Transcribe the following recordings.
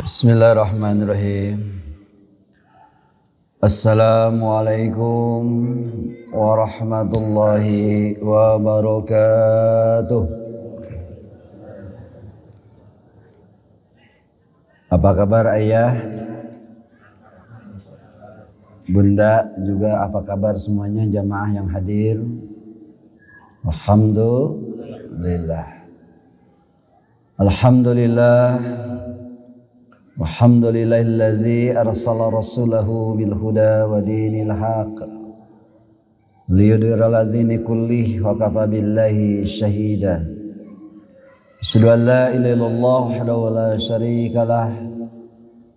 Bismillahirrahmanirrahim. Assalamualaikum warahmatullahi wabarakatuh. Apa kabar ayah, bunda, juga apa kabar semuanya jamaah yang hadir? Alhamdulillah. Alhamdulillah. Alhamdulillahillazi arsala rasulahu bil huda wa dinil haq liyudhhira ala dini kullih wa kafa billahi syahida. Asyhadu an la ilaha illallah wahdahu la syarika lah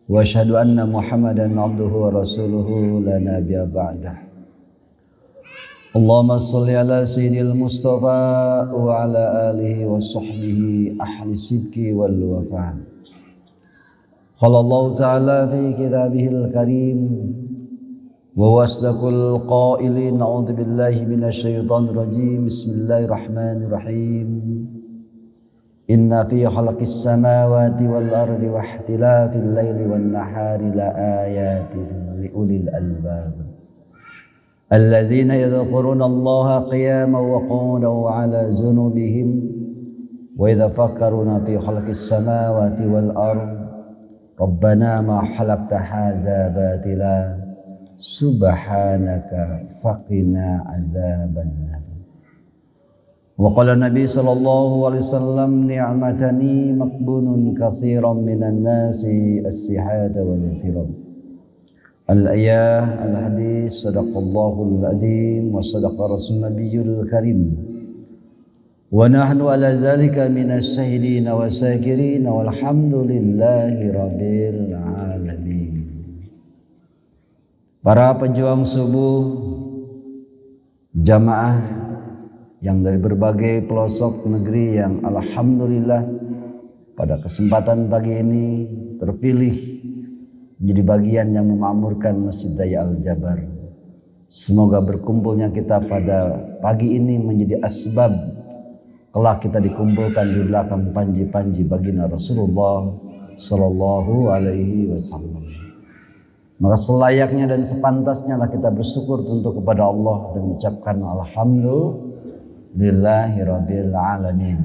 wa asyhadu anna Muhammadan abduhu wa rasuluhu la nabiyya ba'dah. Allahumma shalli ala sayyidil Mustafa wa ala alihi wa sahbihi ahli sidqi wal wafa. Qala Allah Ta'ala fi kitabihil karim wa wasdaqul qailin a'udzu billahi minasy syaithanir rajim. Bismillahirrahmanirrahim. Inna fi khalqis samawati wal ardi wa ihtilafil laili wan nahari la ayatin liulil albab alladzina yadhkuruna Allaha qiyaman wa qu'udan wa 'ala junubihim wa yatafakkaruna fi khalqis samawati wal ardi Rabbana ma halaqta hadza batila subhanaka faqina adzabannar. Wa qala Nabi sallallahu alaihi wasallam ni'matani maqbunun katsiran minan nasi as-sihhata wal firad. Al-ayah al-hadis sadaqallahul adzim wa sadaqa rasul nabiyul karim. Wa nahnu ala dzalika minasy syahidin wa syakirin walhamdulillahi rabbil alamin. Para pejuang subuh, jamaah yang dari berbagai pelosok negeri yang alhamdulillah pada kesempatan pagi ini terpilih menjadi bagian yang memakmurkan Masjid Daya Al-Jabar. Semoga berkumpulnya kita pada pagi ini menjadi asbab kelak kita dikumpulkan di belakang panji-panji baginda Rasulullah sallallahu alaihi wasallam. Maka selayaknya dan sepantasnya lah kita bersyukur tentu kepada Allah dan mengucapkan alhamdulillahirabbil alamin.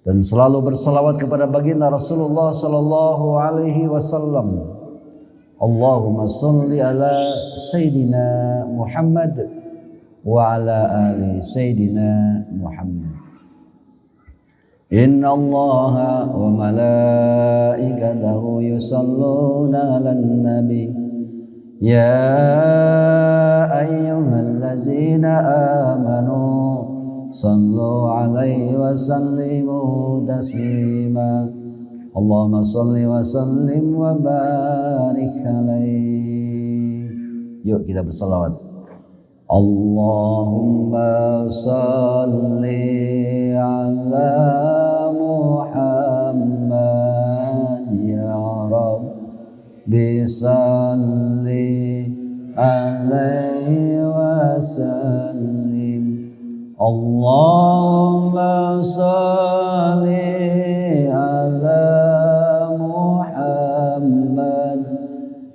Dan selalu bersalawat kepada baginda Rasulullah sallallahu alaihi wasallam. Allahumma shalli ala sayyidina Muhammad wa ala ali sayyidina Muhammad. Inna Allaha wa malaikatahu yusalluna 'alan nabi ya ayyuhallazina amanu sallu 'alaihi wa sallimu taslima. Allahumma shalli wa sallim wa barik 'alaihi. Yuk kita bersalawat. Allahumma salli ala Muhammad ya Rabbi salli alaihi wa sallim. Allahumma salli ala Muhammad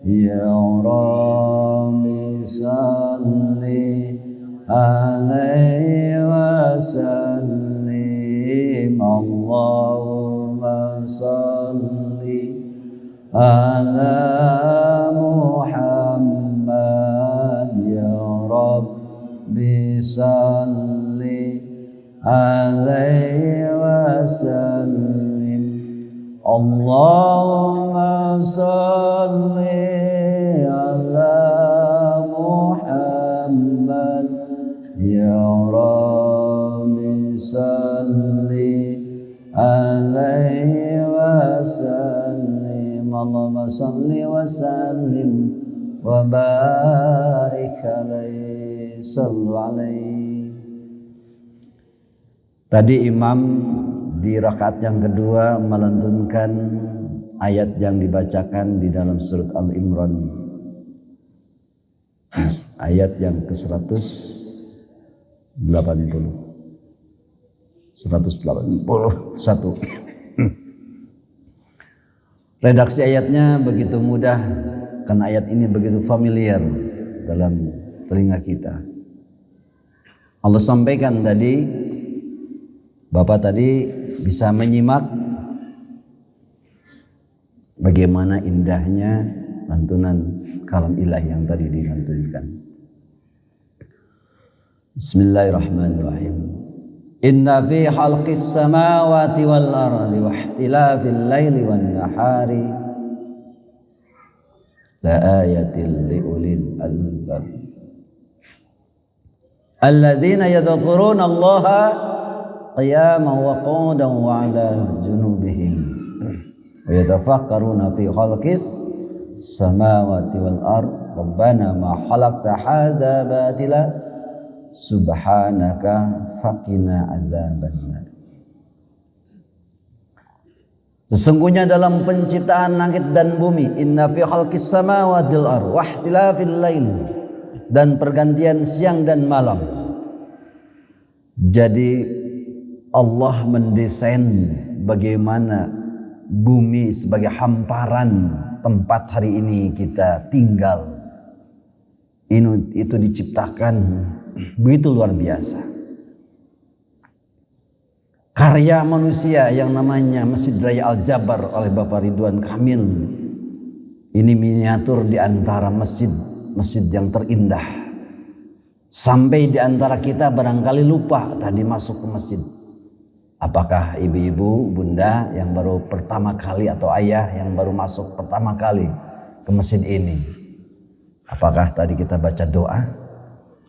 ya Rabbi salli alaihi wa sallim. Allahumma salli ala Muhammad ya Rabbi salli alaihi wa sallim. Allahumma salli ala Muhammad ya Rabbi salli alaihi wa sallim. Allahumma salli wa sallim wa barik alaihi. Sallu alaihi. Tadi imam di rakaat yang kedua melantunkan ayat yang dibacakan di dalam surat Al-Imran, ayat yang ke-181. Redaksi ayatnya begitu mudah karena ayat ini begitu familiar dalam telinga kita. Allah sampaikan tadi, Bapak tadi bisa menyimak bagaimana indahnya lantunan kalam ilahi yang tadi dilantunkan. Bismillahirrahmanirrahim. Inna fi khalqis samawati wal ardi wa ikhtilafil laili wan nahari la ayatin li ulil albab alladzina yadhkuruna Allaha qiyaman wa qu'udan wa 'ala junubihim wa yatafakkaruna fi khalqis samawati wal ardi rabbana ma khalaqta hadza batila subhanaka faqina azabannar. Sesungguhnya dalam penciptaan langit dan bumi, inna fi khalqis samawati wal ardi wa ikhtilafil lail, dan pergantian siang dan malam. Jadi Allah mendesain bagaimana bumi sebagai hamparan tempat hari ini kita tinggal. Itu diciptakan begitu luar biasa. Karya manusia yang namanya Masjid Raya Al-Jabar oleh Bapak Ridwan Kamil. Ini miniatur di antara masjid yang terindah. Sampai di antara kita barangkali lupa tadi masuk ke masjid. Apakah ibu-ibu, bunda yang baru pertama kali atau ayah yang baru masuk pertama kali ke masjid ini? Apakah tadi kita baca doa?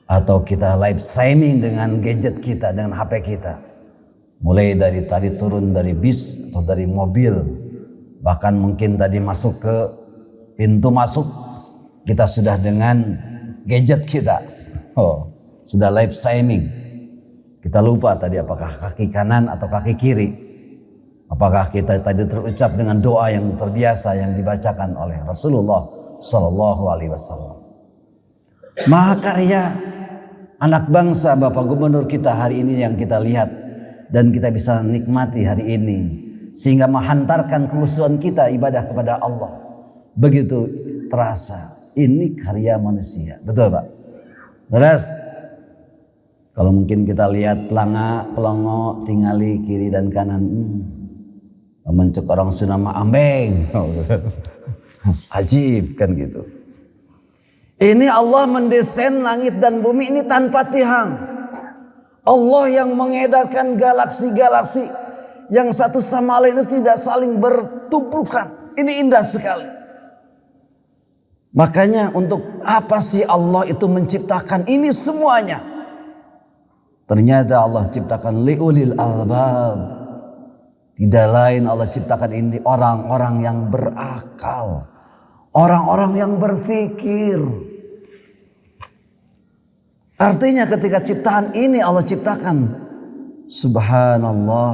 Atau kita live streaming dengan gadget kita, dengan HP kita? Mulai dari tadi turun dari bis atau dari mobil, bahkan mungkin tadi masuk ke pintu masuk, kita sudah dengan gadget kita. Sudah live streaming. Kita lupa tadi apakah kaki kanan atau kaki kiri. Apakah kita tadi terucap dengan doa yang terbiasa yang dibacakan oleh Rasulullah Sallallahu Alaihi Wasallam. Mahakarya anak bangsa Bapak Gubernur kita hari ini yang kita lihat dan kita bisa nikmati hari ini, sehingga menghantarkan kehusuan kita ibadah kepada Allah begitu terasa. Ini karya manusia, betul Pak? Terus kalau mungkin kita lihat pelongo tingali kiri dan kanan, mencek orang Sunama ambeng, ajib kan gitu. Ini Allah mendesain langit dan bumi ini tanpa tihang. Allah yang mengedarkan galaksi-galaksi yang satu sama lain itu tidak saling bertumpukan. Ini indah sekali. Makanya untuk apa sih Allah itu menciptakan ini semuanya? Ternyata Allah ciptakan liulil albab. Tidak lain Allah ciptakan ini orang-orang yang berakal. Orang-orang yang berpikir. Artinya ketika ciptaan ini Allah ciptakan, subhanallah,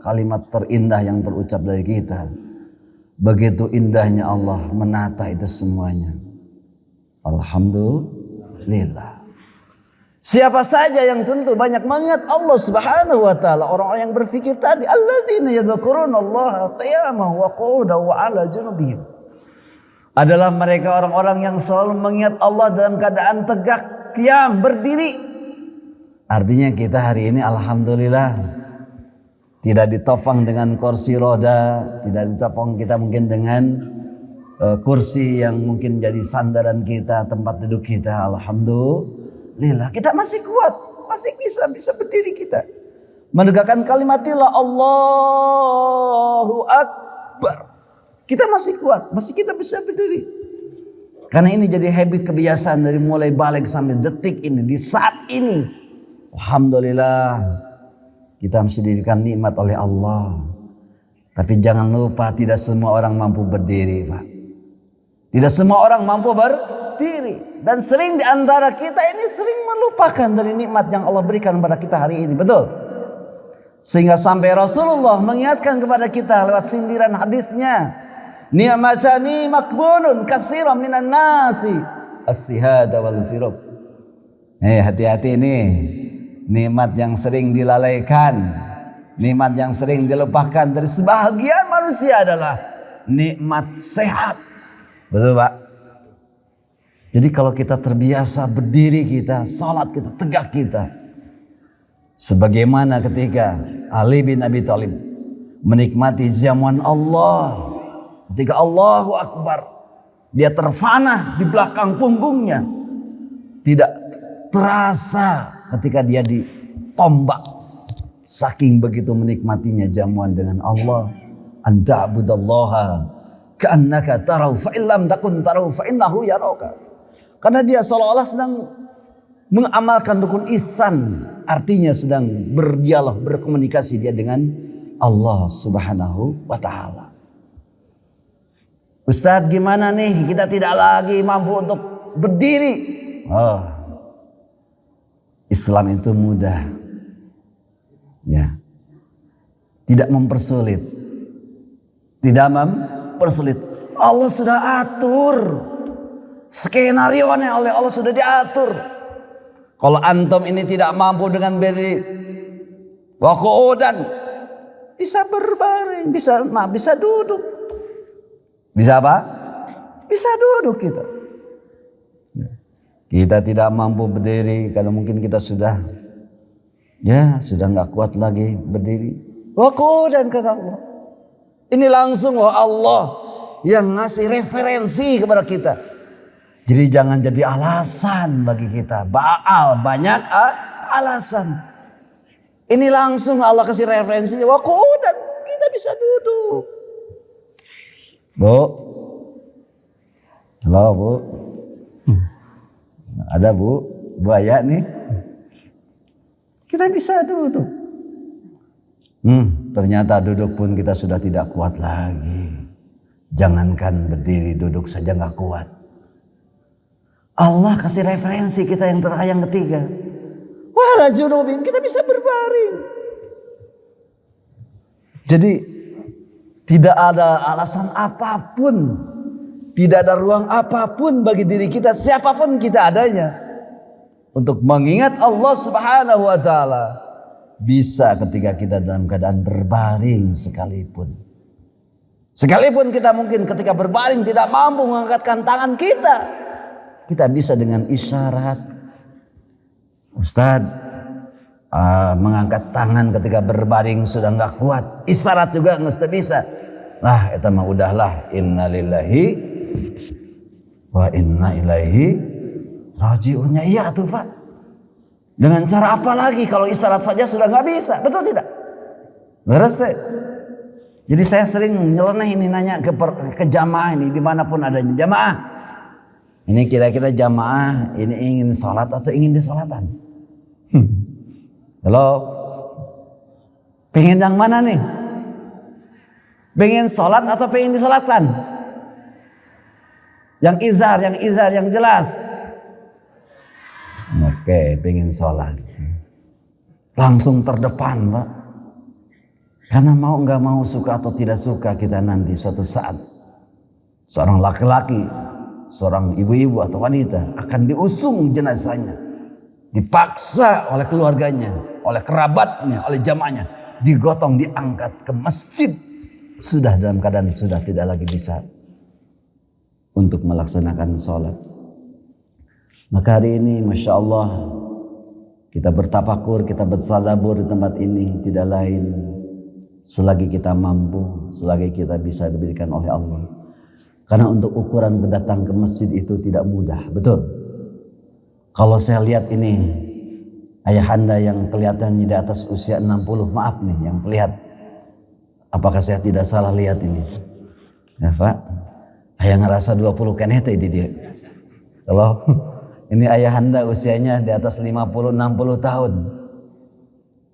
kalimat terindah yang terucap dari kita. Begitu indahnya Allah menata itu semuanya. Alhamdulillah. Siapa saja yang tentu banyak mengingat Allah Subhanahu wa taala, orang-orang yang berpikir tadi, alladzina yadhkurunallaha qiyaman wa qu'udan wa 'ala junubihim. Adalah mereka orang-orang yang selalu mengingat Allah dalam keadaan tegak, qiyam, berdiri. Artinya kita hari ini alhamdulillah tidak ditopang dengan kursi roda, tidak ditopang kita mungkin dengan kursi yang mungkin jadi sandaran kita, tempat duduk kita. Alhamdulillah kita masih kuat, masih bisa berdiri kita. Menegakkan kalimatillah Allahu Akbar. Kita masih kuat, masih kita bisa berdiri. Karena ini jadi habit kebiasaan dari mulai balik sampai detik ini, di saat ini. Alhamdulillah kita mesti diberikan nikmat oleh Allah. Tapi jangan lupa tidak semua orang mampu berdiri, Pak. Tidak semua orang mampu berdiri. Dan sering di antara kita ini sering melupakan dari nikmat yang Allah berikan kepada kita hari ini. Betul? Sehingga sampai Rasulullah mengingatkan kepada kita lewat sindiran hadisnya. Ni'matani makbunun katsiran minan nasi as-sihada wal firaq. Hati-hati ini. Nikmat yang sering dilalaikan, nikmat yang sering dilupakan dari sebahagian manusia adalah nikmat sehat. Betul Pak? Jadi kalau kita terbiasa berdiri kita, salat kita, tegak kita. Sebagaimana ketika Ali bin Abi Thalib menikmati jamuan Allah. Ketika Allahu Akbar, dia terfana di belakang punggungnya. Tidak terasa ketika dia ditombak. Saking begitu menikmatinya jamuan dengan Allah. Anta abudallaha ka'annaka tarau fa illam takun tarau fa innahu yarauka. Karena dia seolah-olah sedang mengamalkan rukun ihsan. Artinya sedang berdialog, berkomunikasi dia dengan Allah Subhanahu wa ta'ala. Ustadz gimana nih? Kita tidak lagi mampu untuk berdiri. Oh, Islam itu mudah. Ya. Tidak mempersulit. Tidak mempersulit. Allah sudah atur. Skenario-nya oleh Allah sudah diatur. Kalau antum ini tidak mampu dengan berdiri, waqu'udan, bisa berbaring, bisa duduk. Bisa apa? Bisa duduk kita. Kita tidak mampu berdiri kalau mungkin kita sudah nggak kuat lagi berdiri. Waqu'udan kata Allah. Ini langsung Allah yang ngasih referensi kepada kita. Jadi jangan jadi alasan bagi kita. Banyak alasan. Ini langsung Allah kasih referensi. Waqu'udan, kita bisa duduk. Bu. Halo Bu. Ada Bu. Bu Aya nih. Kita bisa duduk. Ternyata duduk pun kita sudah tidak kuat lagi. Jangankan berdiri, duduk saja nggak kuat. Allah kasih referensi kita yang ketiga. Wala junubin, kita bisa berbaring. Jadi tidak ada alasan apapun, tidak ada ruang apapun bagi diri kita, siapapun kita adanya, untuk mengingat Allah Subhanahu wa ta'ala. Bisa ketika kita dalam keadaan berbaring sekalipun. Sekalipun kita mungkin ketika berbaring tidak mampu mengangkatkan tangan kita. Kita bisa dengan isyarat. Ustadz mengangkat tangan ketika berbaring sudah nggak kuat. Isyarat juga nggak bisa. Lah itu mah udahlah. Innalillahi wa inna ilaihi raji'unnya. Iya tuh Pak. Dengan cara apa lagi kalau isyarat saja sudah nggak bisa. Betul tidak? Leres. Jadi saya sering nyeleneh ini nanya ke jamaah ini dimanapun adanya jamaah. Ini kira-kira jamaah ini ingin sholat atau ingin disolatan? Halo, pengen yang mana nih? Pengen sholat atau pengen disolatkan? Yang izhar, yang jelas. Oke, pengen sholat. Langsung terdepan Pak. Karena mau nggak mau, suka atau tidak suka, kita nanti suatu saat seorang laki-laki, seorang ibu-ibu atau wanita akan diusung jenazahnya, dipaksa oleh keluarganya, oleh kerabatnya, oleh jamaahnya, digotong, diangkat ke masjid. Sudah dalam keadaan sudah tidak lagi bisa untuk melaksanakan sholat. Maka hari ini Masya Allah kita bertafakur, kita bertadabbur di tempat ini tidak lain selagi kita mampu, selagi kita bisa diberikan oleh Allah. Karena untuk ukuran datang ke masjid itu tidak mudah, betul. Kalau saya lihat ini ayahanda yang kelihatannya di atas usia 60, maaf nih yang terlihat. Apakah saya tidak salah lihat ini? Ya Pak, ayah ngerasa 20 kan itu dia. Kalau ini ayahanda usianya di atas 50-60 tahun.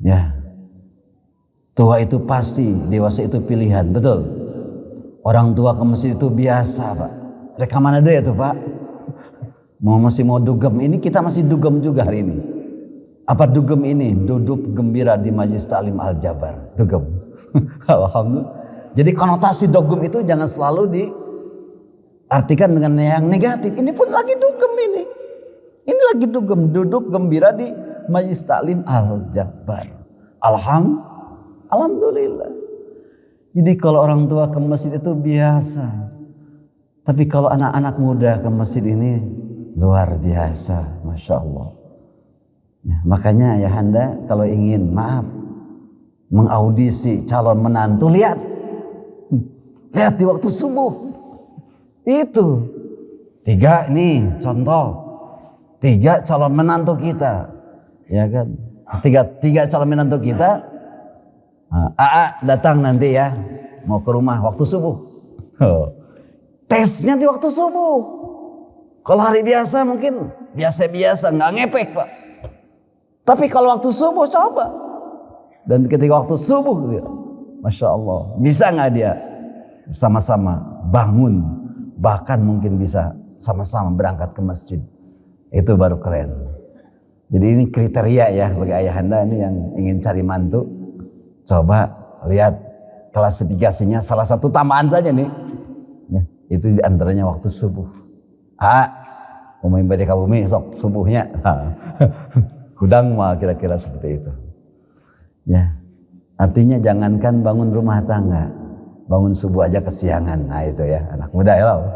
Ya. Tua itu pasti, dewasa itu pilihan, betul. Orang tua ke masjid itu biasa Pak. Rekaman ada ya tuh Pak. Masih mau dugem, ini kita masih dugem juga hari ini. Apa dugem ini? Duduk gembira di Majelis Ta'lim Al-Jabar. Dugem. Alhamdulillah. Jadi konotasi dugem itu jangan selalu diartikan dengan yang negatif. Ini pun lagi dugem ini. Ini lagi dugem, duduk gembira di Majelis Ta'lim Al-Jabar. Alhamdulillah. Jadi kalau orang tua ke masjid itu biasa. Tapi kalau anak-anak muda ke masjid ini luar biasa, Masya Allah. Ya, makanya ayahanda kalau ingin mengaudisi calon menantu, lihat di waktu subuh. Itu 3 nih contoh, 3 calon menantu kita, ya kan? 3 calon menantu kita. AA datang nanti ya, mau ke rumah waktu subuh. Tesnya di waktu subuh. Kalau hari biasa mungkin biasa-biasa, nggak ngepek Pak. Tapi kalau waktu subuh coba. Dan ketika waktu subuh, Masya Allah, bisa nggak dia sama-sama bangun, bahkan mungkin bisa sama-sama berangkat ke masjid. Itu baru keren. Jadi ini kriteria ya bagi ayahanda ini yang ingin cari mantu. Coba lihat klasifikasinya, salah satu tambahan saja nih. Ya, itu diantaranya waktu subuh. Umum badi ka bumi sok subuhnya. Hudang mah kira-kira seperti itu. Ya. Artinya jangankan bangun rumah tangga, bangun subuh aja kesiangan. Nah itu ya, anak muda ya loh.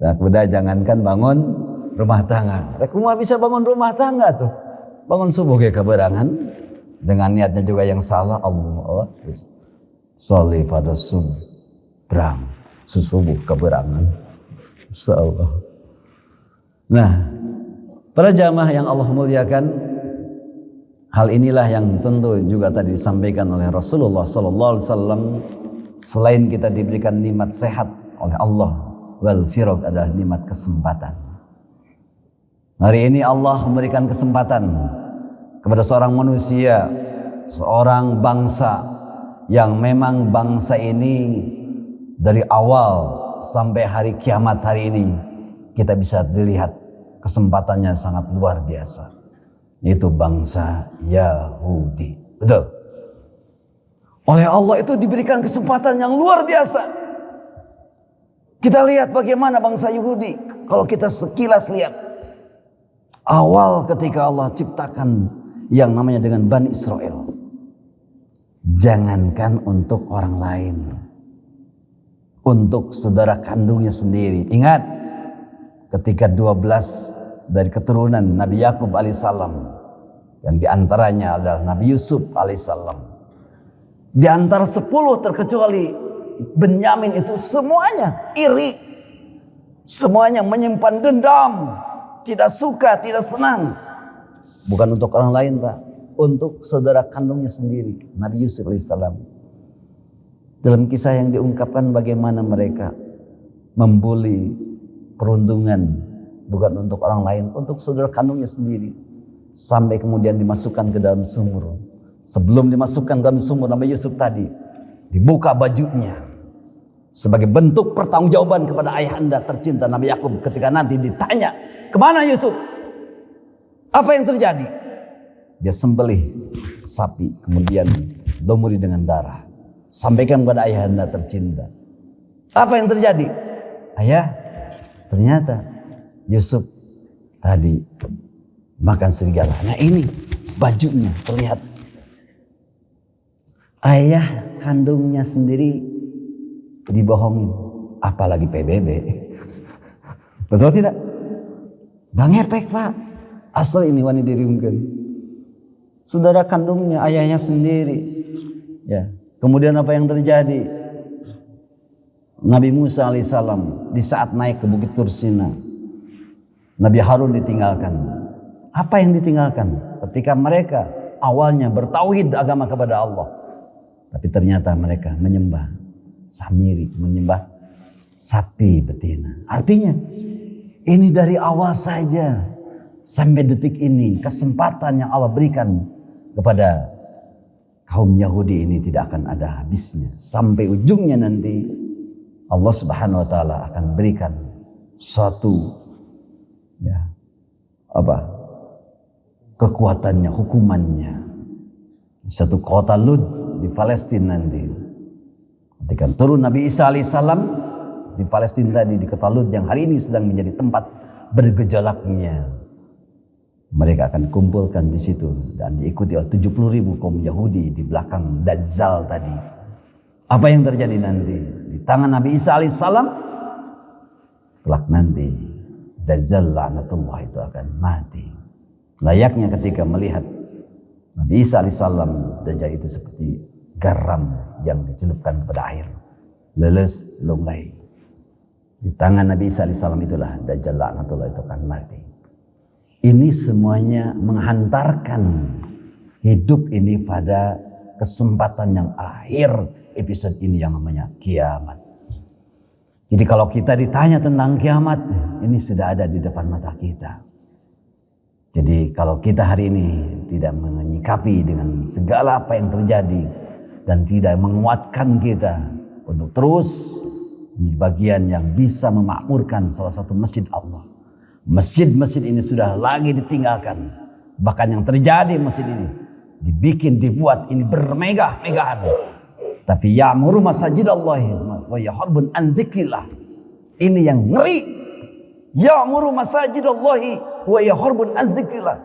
Anak muda jangankan bangun rumah tangga. Kumaha bisa bangun rumah tangga tuh? Bangun subuh kayak keberangan. Dengan niatnya juga yang salah, Allah sholli pada subuh keberangan. Insyaallah. Nah, para jamaah yang Allah muliakan, hal inilah yang tentu juga tadi disampaikan oleh Rasulullah sallallahu alaihi wasallam. Selain kita diberikan nikmat sehat oleh Allah, wal firaq adalah nikmat kesempatan. Hari ini Allah memberikan kesempatan kepada seorang manusia, seorang bangsa yang memang bangsa ini dari awal sampai hari kiamat hari ini kita bisa dilihat kesempatannya sangat luar biasa. Itu bangsa Yahudi. Betul. Oleh Allah itu diberikan kesempatan yang luar biasa. Kita lihat bagaimana bangsa Yahudi. Kalau kita sekilas lihat awal ketika Allah ciptakan yang namanya dengan Bani Israel, jangankan untuk orang lain, untuk saudara kandungnya sendiri. Ingat ketika 12 dari keturunan Nabi Yakub alaihissalam, yang diantaranya adalah Nabi Yusuf alaihissalam, di antara 10 terkecuali Benyamin, itu semuanya iri, semuanya menyimpan dendam, tidak suka, tidak senang. Bukan untuk orang lain Pak, untuk saudara kandungnya sendiri, Nabi Yusuf alaihissalam. Dalam kisah yang diungkapkan bagaimana mereka membuli perundungan, bukan untuk orang lain, untuk saudara kandungnya sendiri. Sampai kemudian dimasukkan ke dalam sumur. Sebelum dimasukkan ke dalam sumur, Nabi Yusuf tadi dibuka bajunya sebagai bentuk pertanggungjawaban kepada ayahanda tercinta Nabi Yakub. Ketika nanti ditanya, kemana Yusuf? Apa yang terjadi? Dia sembelih sapi, kemudian lumuri dengan darah. Sampaikan kepada ayahanda tercinta. Apa yang terjadi? Ayah, ternyata Yusuf tadi makan serigala. Nah ini bajunya terlihat. Ayah kandungnya sendiri dibohongin. Apalagi PBB. Betul tidak? Bang ngepek Pak. Asal ini wani diriungkeun. Saudara kandungnya, ayahnya sendiri. Ya. Kemudian apa yang terjadi? Nabi Musa alaihissalam di saat naik ke Bukit Tursina, Nabi Harun ditinggalkan. Apa yang ditinggalkan? Ketika mereka awalnya bertauhid agama kepada Allah, tapi ternyata mereka menyembah samiri, menyembah sapi betina. Artinya ini dari awal saja sampai detik ini kesempatan yang Allah berikan kepada kaum Yahudi ini tidak akan ada habisnya. Sampai ujungnya nanti Allah Subhanahu wa taala akan berikan suatu kekuatannya, hukumannya. Satu kota Lud di Palestina nanti. Ketika turun Nabi Isa alaihissalam di Palestina tadi, di kota Lud yang hari ini sedang menjadi tempat bergejolaknya, mereka akan kumpulkan di situ dan diikuti oleh 70.000 kaum Yahudi di belakang Dajjal tadi. Apa yang terjadi nanti di tangan Nabi Isa alaihissalam? Kelak nanti Dajjal laknatullah itu akan mati. Layaknya ketika melihat Nabi Isa alaihissalam, Dajjal itu seperti garam yang dicelupkan kepada air, leles lunglai. Di tangan Nabi Isa alaihissalam itulah Dajjal laknatullah itu akan mati. Ini semuanya menghantarkan hidup ini pada kesempatan yang akhir episode ini yang namanya kiamat. Jadi kalau kita ditanya tentang kiamat, ini sudah ada di depan mata kita. Jadi kalau kita hari ini tidak menyikapi dengan segala apa yang terjadi dan tidak menguatkan kita untuk terus menjadi bagian yang bisa memakmurkan salah satu masjid Allah. Masjid-masjid ini sudah lagi ditinggalkan. Bahkan yang terjadi masjid ini dibuat ini bermegah-megahan. Tapi ya'muru masajidallahi wa yaharbun an dzikrillah. Ini yang ngeri. Ya'muru masajidallahi wa yaharbun an dzikrillah.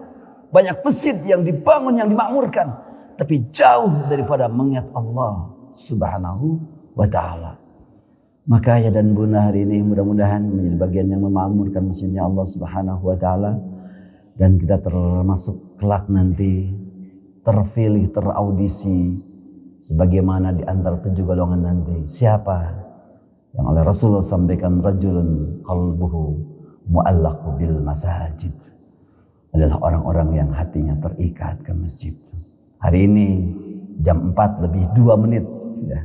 Banyak masjid yang dibangun, yang dimakmurkan, tapi jauh daripada mengingat Allah Subhanahu wa taala. Maka ayah dan bunda hari ini mudah-mudahan menjadi bagian yang memakmurkan masjidnya Allah Subhanahu wa taala, dan kita termasuk kelak nanti terpilih, teraudisi sebagaimana di antara 7 golongan nanti. Siapa yang oleh Rasulullah sampaikan rajulun qalbuhu mu'allaqu bil masajid, adalah orang-orang yang hatinya terikat ke masjid. Hari ini jam 4 lebih 2 menit sudah.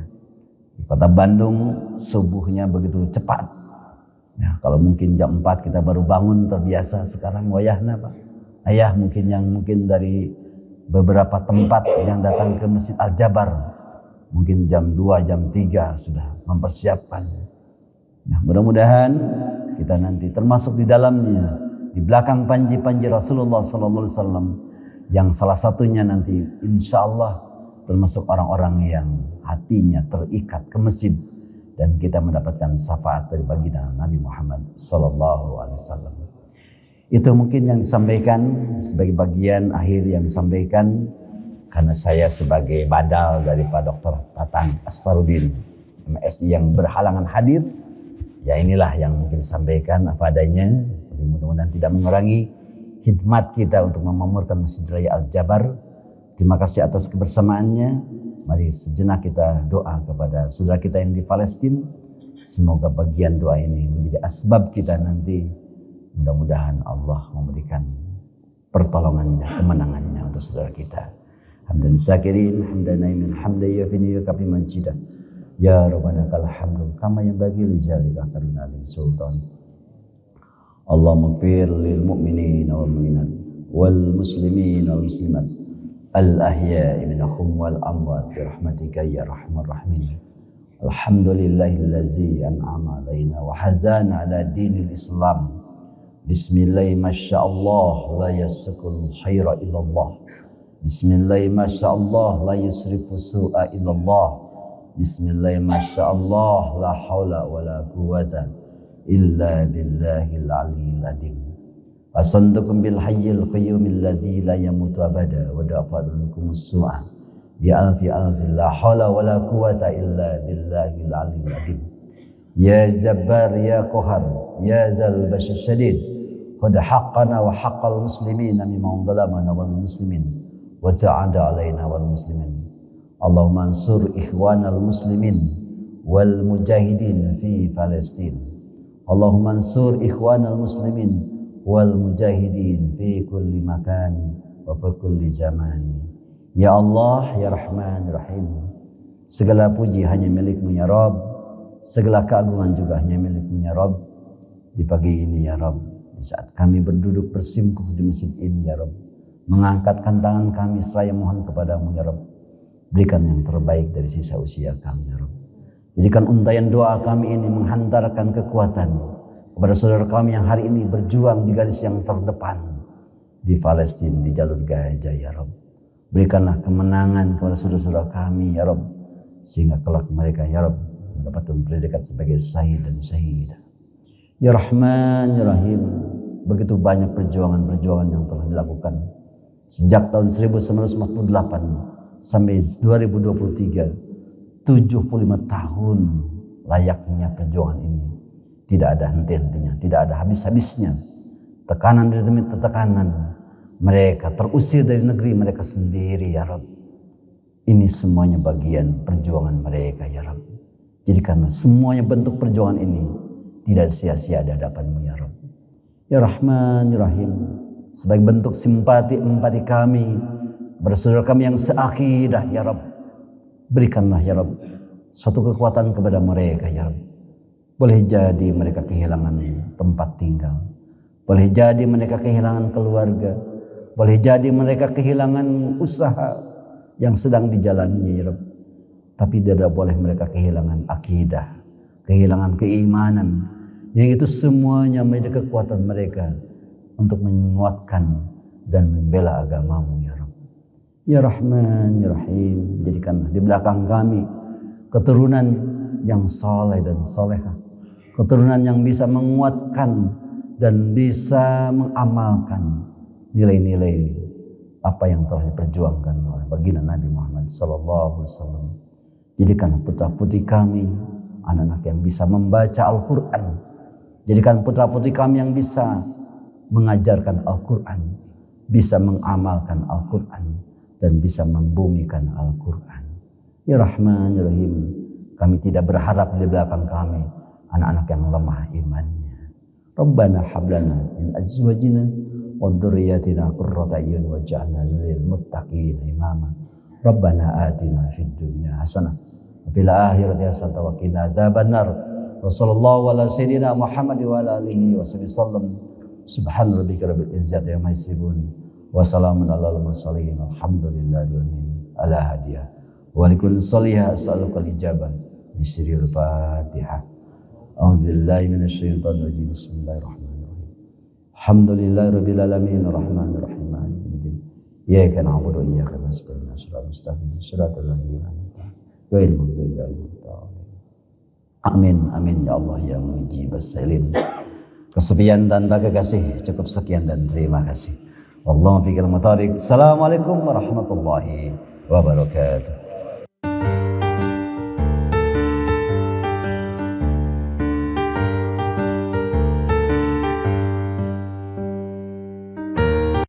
Di kota Bandung subuhnya begitu cepat. Ya, kalau mungkin jam 4 kita baru bangun terbiasa, sekarang wayahna Pak. Ayah mungkin dari beberapa tempat yang datang ke Masjid Al-Jabar mungkin jam 2, jam 3 sudah mempersiapkan. Nah, mudah-mudahan kita nanti termasuk di dalamnya, di belakang panji-panji Rasulullah SAW, yang salah satunya nanti insya Allah termasuk orang-orang yang hatinya terikat ke masjid, dan kita mendapatkan syafaat dari baginda Nabi Muhammad SAW. Itu mungkin yang disampaikan sebagai bagian akhir yang disampaikan, karena saya sebagai badal dari Pak Dr. Tatang Astarudin MSI yang berhalangan hadir, ya inilah yang mungkin disampaikan apa adanya. Mudah-mudahan tidak mengurangi khidmat kita untuk memakmurkan Masjid Raya Al-Jabar. Terima kasih atas kebersamaannya. Mari sejenak kita doa kepada saudara kita yang di Palestina. Semoga bagian doa ini menjadi asbab kita nanti. Mudah-mudahan Allah memberikan pertolongannya, kemenangannya untuk saudara kita. Hamdan syakirin, hamdan naimin, hamdan yafini yakafi majidah. Ya Rabbana kal hamdu kama yanbaghi li jalika karuna alim sultan. Allahumma ighfir lil mu'minina wal mu'minat wal muslimina wal muslimat al ahya'i minhum wal amwat bi rahmatika ya arhamar rahimin. Alhamdulillahillazi an'ama alaina wa hazana ala dinil Islam. Bismillahi masyaallah la yasqul khaira illallah. Bismillahi masyaallah la yusrifu su'a illallah. Bismillahi masyaallah la haula wa la quwata illa billahil aliyyil azim. Asantukum bil hayyil qayyumil ladzi la yamutu abada wa da'afadukum su'a bi alfi la haula wa la quwata illa billahil aliyyil azim. Ya Jabbar ya Qahar ya Zal Bashir Syadid, qad haqqana wa haqqal muslimina mimman zalamana wal muslimin wa ja'ada alaina wal muslimin. Allahumma ansur ikhwanal muslimin wal mujahidin fi Palestin. Allahumma ansur ikhwanal muslimin wal mujahidin fi kulli makani wa fi kulli zamani. Ya Allah ya Rahman ya Rahim, segala puji hanya milik-Mu ya Rabb, segala keagungan juga hanya milik-Mu ya Rabb. Di pagi ini ya Rabb, di saat kami berduduk bersimpuh di masjid ini ya Rabb, mengangkatkan tangan kami seraya mohon kepadamu ya Rabb, berikan yang terbaik dari sisa usia kami ya Rabb. Jadikan untayan doa kami ini menghantarkan kekuatan kepada saudara kami yang hari ini berjuang di garis yang terdepan di Palestina, di jalur Gaza ya Rabb. Berikanlah kemenangan kepada saudara-saudara kami ya Rabb, sehingga kelak mereka ya Rabb mendapatkan predikat sebagai syahid dan syahidah. Ya Rahman ya Rahim, begitu banyak perjuangan-perjuangan yang telah dilakukan sejak tahun 1948 sampai 2023. 75 tahun layaknya perjuangan ini. Tidak ada henti-hentinya, tidak ada habis-habisnya. Tekanan demi tekanan. Mereka terusir dari negeri mereka sendiri ya Rabb. Ini semuanya bagian perjuangan mereka ya Rabb. Jadi karena semuanya bentuk perjuangan ini tidak sia-sia di hadapan-Mu ya Rabb. Ya Rahman ya Rahim. Sebagai bentuk simpati empati kami kepada saudara kami yang seakidah ya Rabb. Berikanlah ya Rabb suatu kekuatan kepada mereka ya Rabb. Boleh jadi mereka kehilangan tempat tinggal. Boleh jadi mereka kehilangan keluarga. Boleh jadi mereka kehilangan usaha yang sedang dijalaninya ya Rabb. Tapi tidak boleh mereka kehilangan akidah, kehilangan keimanan. Yang itu semuanya menjadi kekuatan mereka untuk menguatkan dan membela agama-Mu ya Rabb. Ya Rahman ya Rahim, jadikanlah di belakang kami keturunan yang saleh dan salehah, keturunan yang bisa menguatkan dan bisa mengamalkan nilai-nilai apa yang telah diperjuangkan oleh baginda Nabi Muhammad SAW. Jadikan putra-putri kami anak-anak yang bisa membaca Al-Quran. Jadikan putra-putri kami yang bisa mengajarkan Al-Quran, bisa mengamalkan Al-Quran, dan bisa membumikan Al-Quran. Ya Rahman ya Rahim, kami tidak berharap di belakang kami anak-anak yang lemah imannya. Rabbana hablana min azwajina wa dzurriyyatina qurrata a'yun waj'alna lil muttaqina imama. Rabbana atina fid dunya hasanah wa fil akhirati hasanah wa qina adzabannar. Wa sallallahu ala sayyidina Muhammad wa ala alihi wa sallam. Subhana rabbika rabbil izzati amma yasifun wa salamun alal mursalin alhamdulillahi ala hadiyah. Wa likul salihah as'aluka al-ijabah bisiril Fatihah. A'udzubillahi minasyaitonir rajim. Bismillahirrahmanirrahim. Alhamdulillahirabbil alamin arrahmanir rahim maliki yaumiddin. Iyyaka na'budu wa iyyaka nasta'in. Shiratal mustaqim. Shiratal ladzina an'amta 'alaihim ghairil maghdubi 'alaihim waladdallin. Amin amin ya Allah ya mujibas salim. Kesepian tanpa kekasih cukup sekian dan terima kasih. Wallahu fiqil mutarik. Assalamualaikum warahmatullahi wabarakatuh.